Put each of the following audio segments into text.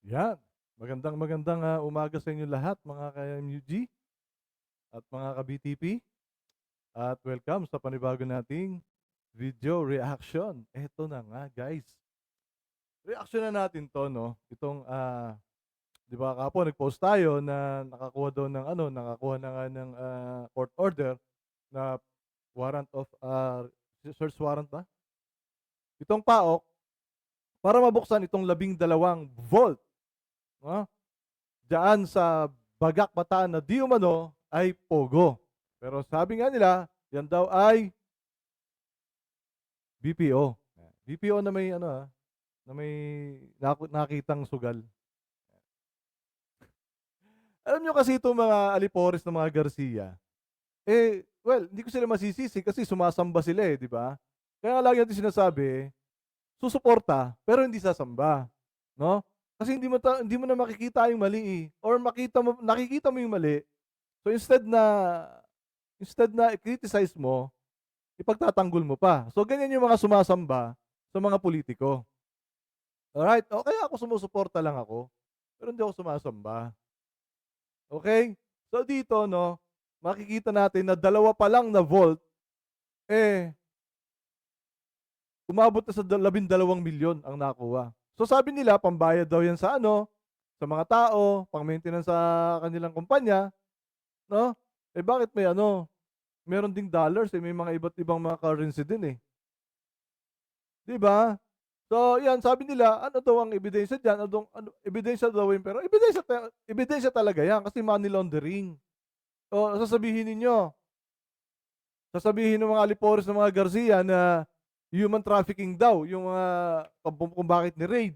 Yan. Magandang umaga sa inyo lahat mga ka-MUG at mga ka-BTP at welcome sa panibago nating video reaction. Eto na nga guys. Reaction na natin 'to 'no. Itong 'di ba kahapon nag-post tayo na nakakuha daw ng ano, nakakuha na nga ng court order na warrant of search warrant ba? Itong PAOK para mabuksan itong 12 vault, 'no? Diyaan sa Bagak Bataan na di umano ay pogo. Pero sabi nga nila, yan daw ay BPO. BPO na may na may nakitang sugal. Alam niyo kasi itong mga alipores ng mga Garcia, well, hindi ko sila masisisi kasi sumasamba sila, di ba? Kaya nga lagi natin sinasabi, susuporta pero hindi sasamba, 'no? Kasi hindi mo na makikita yung mali, or nakikita mo yung mali. So instead na i-criticize mo, ipagtatanggol mo pa. So ganyan yung mga sumasamba sa mga politiko. Alright? O kaya ako sumusuporta lang ako, pero hindi ako sumasamba. Okay? So dito 'no, makikita natin na dalawa pa lang na vault, eh, umabot na sa 12 milyon ang nakuha. So sabi nila pambayad daw yan sa ano, sa mga tao, pang-maintenance sa kanilang kumpanya, 'no? Eh bakit may ano, meron ding dollars, may mga iba't ibang mga currency din, 'di ba? So 'yan, sabi nila ano daw ang ebidensya diyan, ebidensya daw yun, pero ebidensya talaga 'yan kasi money laundering. O sasabihin ng mga alipores ng mga Garcia na human trafficking daw yung mga kung bakit ni-raid,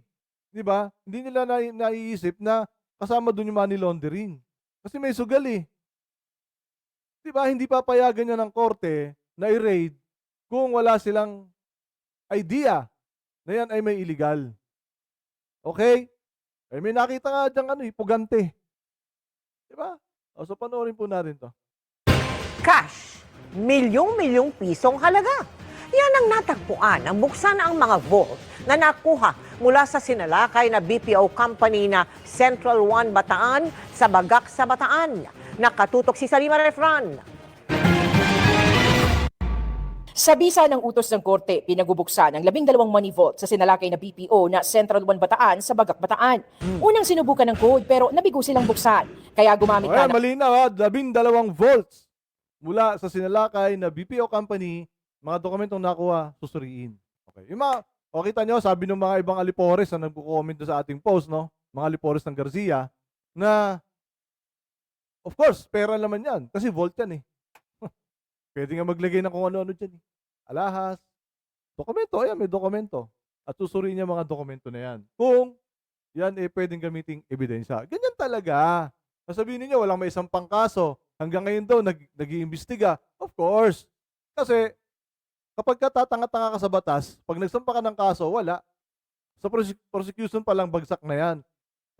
'di ba? Hindi nila naiisip na kasama dun yung money laundering. Kasi may sugal, 'di ba? Hindi papayagan yan ng korte na i-raid kung wala silang idea na yan ay may illegal. Okay? Eh, may nakita nga diyang ano, pugante, 'di ba? O, so panoorin po natin 'to. Cash, milyong-milyong pisong halaga. Yan ang natagpuan ang buksan ang mga vault na nakuha mula sa sinalakay na BPO company na Central One Bataan sa Bagak sa Bataan. Nakatutok si Salima Refran. Sa bisa ng utos ng korte, pinagubuksan ang 12 money vault sa sinalakay na BPO na Central One Bataan sa Bagak Bataan. Unang sinubukan ng code pero nabigo silang buksan. Kaya gumamit O na yan, ng malinaw ha, 12 volts mula sa sinalakay na BPO company, mga dokumentong nakuha, susuriin. Okay. Kita nyo, sabi ng mga ibang alipores na nagko-comment doon sa ating post, no? Mga alipores ng Garcia, na of course, pera naman yan. Kasi vault yan, eh. Pwede nga maglagay ng kung ano-ano dyan, eh. Alahas, dokumento, ayan, may dokumento. At susuriin niya mga dokumento na yan. Kung yan, pwedeng gamiting ebidensya. Ganyan talaga. Sasabihin niyo walang may isang pangkaso. Hanggang ngayon daw nag-iimbestiga. Of course. Kasi kapag tatanga-tanga ka sa batas, pag nagsampa ka ng kaso, wala. Sa prosecution pa lang bagsak na yan.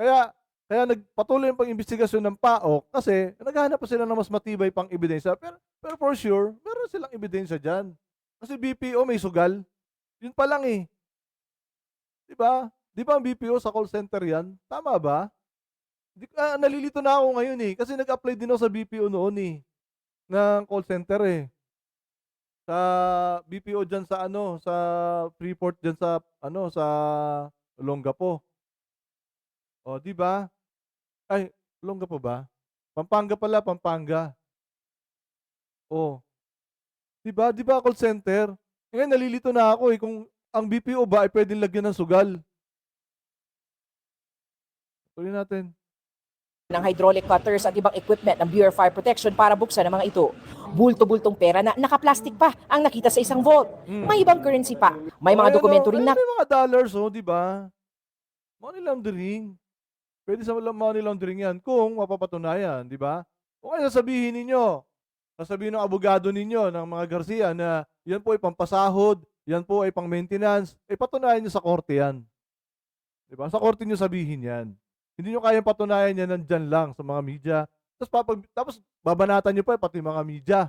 Kaya kaya nagpatuloy ang pang-imbestigasyon ng PAOK kasi naghahanap pa sila ng mas matibay pang ebidensya. Pero for sure, meron silang ebidensya diyan. Kasi BPO may sugal. Yun pa lang, 'di ba? 'Di ba ang BPO sa call center 'yan? Tama ba? Nalilito na ako ngayon, kasi nag-apply din ako sa BPO noon, ng call center, sa BPO diyan sa ano, sa Freeport diyan sa ano, sa Olongapo. Oh, 'di ba? Ay, Olongapo ba? Pampanga pala, Pampanga. Oh, 'di ba call center? Ngayon nalilito na ako, kung ang BPO ba ay puwedeng lagyan ng sugal. Tuloy natin. ng hydraulic cutters at ibang equipment ng Bureau of Fire Protection para buksan ang mga ito. Bulto-bultong pera na nakaplastik pa ang nakita sa isang vault. May ibang currency pa. May Oh, mga ayan, dokumento rin ayan, na may mga dollars, 'di ba? Money laundering. Puwede sa money laundering 'yan kung mapapatunayan, 'di ba? O kaya sasabihin ng abogado ninyo, ng mga Garcia na 'yan po ay pampasahod, 'yan po ay pang-maintenance, patunayan niyo sa korte 'yan, 'di ba? Sa korte niyo sabihin 'yan. Hindi niyo kayang patunayan 'yan nandiyan lang sa mga media, tapos babanatan niyo pa pati mga media.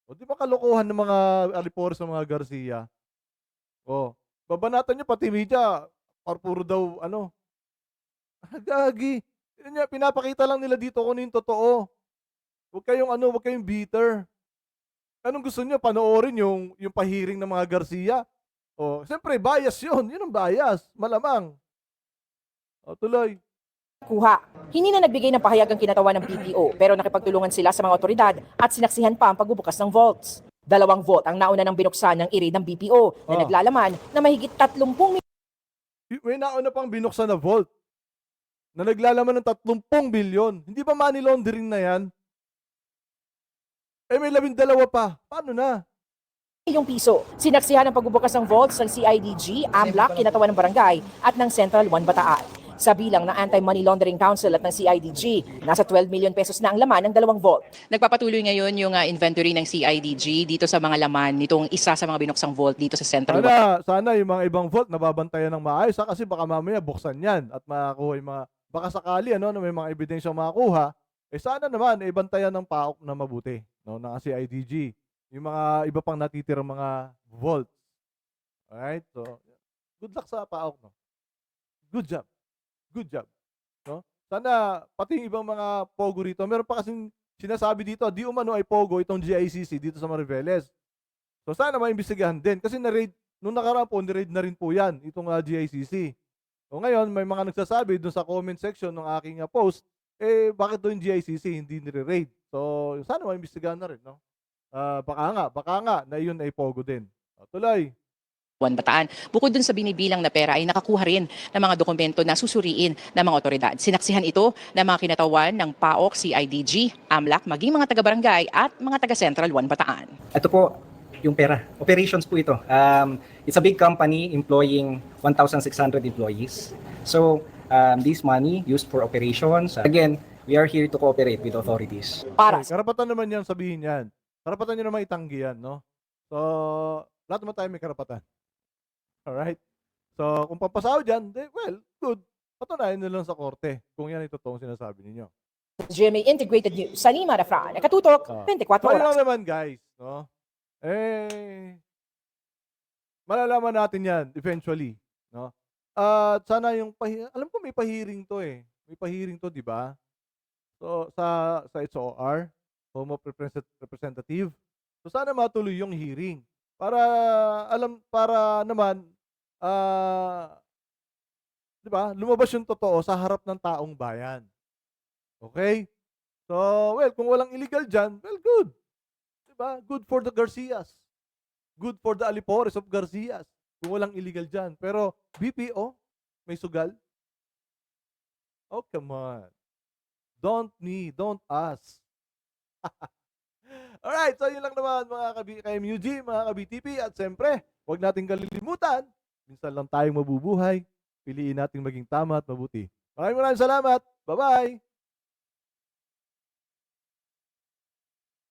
O 'di ba kalokohan ng mga alipores ng mga Garcia? Oh, babanatan niyo pati media, puro daw ano, Gagi. Yun nga, pinapakita lang nila dito kung ano yung totoo. Huwag kayong bitter. Anong gusto niyo, panoorin yung pahiring ng mga Garcia? O, siyempre, bias yun. Yun ang bias. Malamang. O, tuloy. Kuha. Hindi na nagbigay ng pahayag ang kinatawan ng BPO pero nakipagtulungan sila sa mga otoridad at sinaksihan pa ang pagbubukas ng vaults. 2 vault ang nauna ng binuksan ng IRID ng BPO na Oh. naglalaman na mahigit 30 May nauna pang binuksan na vault na naglalaman ng 30 bilyon. Hindi ba money laundering na yan? Eh, may 12 pa. Paano na? milyong piso. Sinaksihan ang pagbubukas ng vaults ng CIDG, AMLAC, kinatawan ng barangay at ng Central 1 Bataan. Sa bilang ng Anti-Money Laundering Council at ng CIDG, nasa 12 million pesos na ang laman ng 2 vault. Nagpapatuloy ngayon yung inventory ng CIDG dito sa mga laman nitong isa sa mga binuksang vault dito sa Central. Sana yung mga ibang vault nababantayan ng maayos, ha? Kasi baka mamaya buksan yan at makakuha yung mga, baka sakali na may mga ebidensyang makakuha, sana naman bantayan ng PAOK na mabuti, no, ng CIDG. Yung mga iba pang natitirang mga vaults. Alright? So, good luck sa PAOK, no? Good job. Good job. No? Sana pati yung ibang mga pogo rito, meron pa kasing sinasabi dito, di umano ay pogo itong GICC dito sa Mariveles. So sana maimbestigahan din kasi na-raid nung nakaraan po, ni-raid na rin po 'yan itong GICC. So ngayon may mga nagsasabi doon sa comment section ng aking post, bakit doon yung GICC hindi nire-raid? So sana maimbestigahan na rin, no? Baka nga na yun ay pogo din. Tuloy. Bataan. Bukod dun sa binibilang na pera ay nakakuha rin ng mga dokumento na susuriin ng mga otoridad. Sinaksihan ito ng mga kinatawan ng PAOK, CIDG, AMLAC, maging mga taga-barangay at mga taga-Central 1 Bataan. Ito po yung pera. Operations po ito. It's a big company employing 1,600 employees. So, this money used for operations. Again, we are here to cooperate with authorities. Para Okay, karapatan naman yan sabihin yan. Karapatan nyo naman itanggi yan, no? So, lahat naman tayo may karapatan. Alright? So, kung papasahod dyan, well, good. Patunayan nyo lang sa korte kung yan ay totoong sinasabi ninyo. GMA Integrated News, Salima Rafran, nakatutok, 24 So, yun oras. lang naman, guys. No? Malalaman natin yan eventually. No? At sana yung alam ko may pahiring to eh. May pahiring to, di ba? So, sa HOR, Home of Representative. So, sana matuloy yung hearing. Para naman, di ba, lumabas yung totoo sa harap ng taong bayan. Okay? So, well, kung walang illegal dyan, well, good. Di ba? Good for the Garcias. Good for the Alipores of Garcias. Kung walang illegal dyan. Pero, BPO, may sugal. Oh, come on. Don't ask. Alright, so yun lang naman mga ka-MUG, mga ka-BTP, at siyempre, huwag nating kalilimutan, minsan lang tayong mabubuhay, piliin nating maging tama at mabuti. Maraming salamat. Bye-bye!